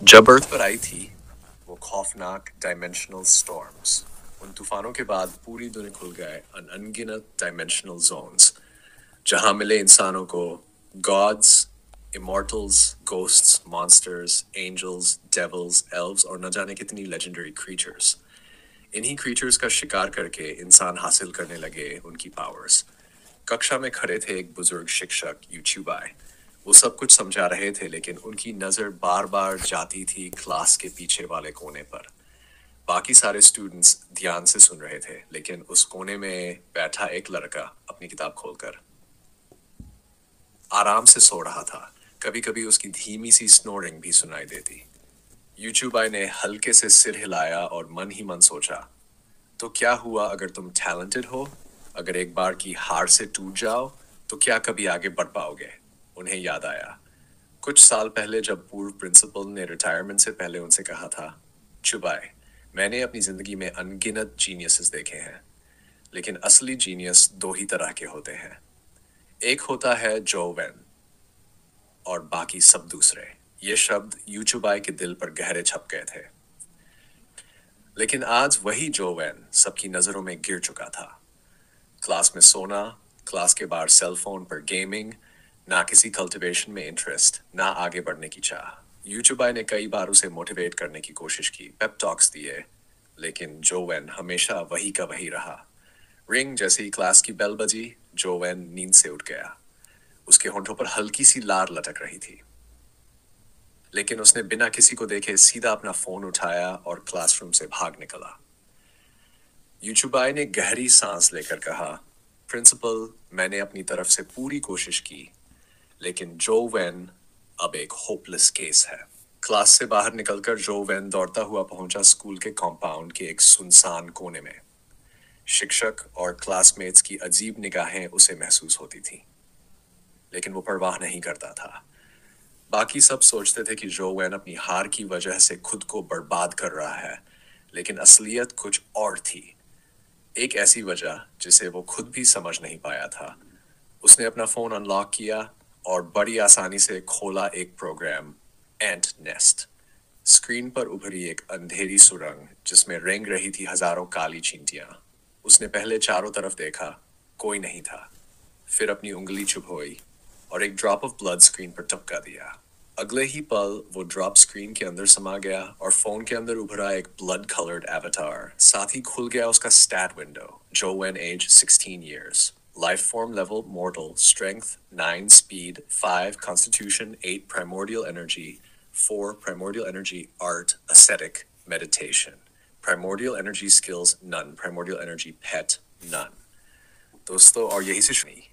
जब अर्थ पर आई थी वो खौफनाक डायमेंशनल स्टॉर्म्स, उन तूफानों के बाद पूरी दुनिया खुल गए अनगिनत डायमेंशनल जोन्स जहां मिले इंसानों को gods, immortals, ghosts, monsters, angels, devils, elves और न जाने कितनी लेजेंडरी क्रीचर्स। इन्हीं क्रीचर्स का शिकार करके इंसान हासिल करने लगे उनकी पावर्स। कक्षा में खड़े थे एक बुजुर्ग शिक्षक यूट्यूब आए। वो सब कुछ समझा रहे थे लेकिन उनकी नजर बार बार जाती थी क्लास के पीछे वाले कोने पर। बाकी सारे स्टूडेंट्स ध्यान से सुन रहे थे लेकिन उस कोने में बैठा एक लड़का अपनी किताब खोलकर आराम से सो रहा था। कभी कभी उसकी धीमी सी स्नोरिंग भी सुनाई देती। यूट्यूब आई ने हल्के से सिर हिलाया और मन ही मन सोचा, तो क्या हुआ अगर तुम टैलेंटेड हो? अगर एक बार की हार से टूट जाओ तो क्या कभी आगे बढ़ पाओगे? उन्हें याद आया कुछ साल पहले जब पूर्व प्रिंसिपल ने रिटायरमेंट से पहले उनसे कहा था, चुबाए, मैंने अपनी जिंदगी में अनगिनत जीनियसेस देखे हैं लेकिन असली जीनियस दो ही तरह के होते हैं। एक होता है जो वेन और बाकी सब दूसरे। ये शब्द यूचुबाई के दिल पर गहरे छप गए थे। लेकिन आज वही जो वैन सबकी नजरों में गिर चुका था। क्लास में सोना, क्लास के बाहर सेल फोन पर गेमिंग, ना किसी कल्टीवेशन में इंटरेस्ट, ना आगे बढ़ने की चाह। यूट्यूबाई ने कई बार उसे मोटिवेट करने की कोशिश की, पेप टॉक्स दिए, लेकिन जो वैन हमेशा वही का वही रहा। रिंग जैसे ही क्लास की बेल बजी, जो वैन नींद से उठ गया। उसके होंठों पर हल्की सी लार लटक रही थी लेकिन उसने बिना किसी को देखे सीधा अपना फोन उठाया और क्लासरूम से भाग निकला। यूचुबाई ने गहरी सांस लेकर कहा, प्रिंसिपल, मैंने अपनी तरफ से पूरी कोशिश की लेकिन जो वैन अब एक होपलेस केस है। क्लास से बाहर निकलकर जो वैन दौड़ता हुआ पहुंचा स्कूल के कॉम्पाउंड के एक सुनसान कोने में। शिक्षक और क्लासमेट्स की अजीब निगाहें उसे महसूस होती थी लेकिन वो परवाह नहीं करता था। बाकी सब सोचते थे कि जो वैन अपनी हार की वजह से खुद को बर्बाद कर रहा है लेकिन असलियत कुछ और थी। एक ऐसी वजह जिसे वो खुद भी समझ नहीं पाया था। उसने अपना फोन अनलॉक किया और बड़ी आसानी से खोला एक प्रोग्राम, एंट नेस्ट। स्क्रीन पर उभरी एक अंधेरी सुरंग जिसमें रेंग रही थी हजारों काली चींटियां। उसने पहले चारों तरफ देखा, कोई नहीं था। फिर अपनी उंगली चुभोई और एक ड्रॉप ऑफ ब्लड स्क्रीन पर टपका दिया। अगले ही पल वो ड्रॉप स्क्रीन के अंदर समा गया और फोन के अंदर उभरा एक ब्लड कलर्ड एवतार। साथ ही खुल गया उसका स्टैट विंडो, जो when as 16 years, life form level mortal, strength 9, speed 5, constitution 8, primordial energy 4, primordial energy art ascetic meditation, primordial energy skills none, primordial energy pet none। दोस्तों, और यही से सुनी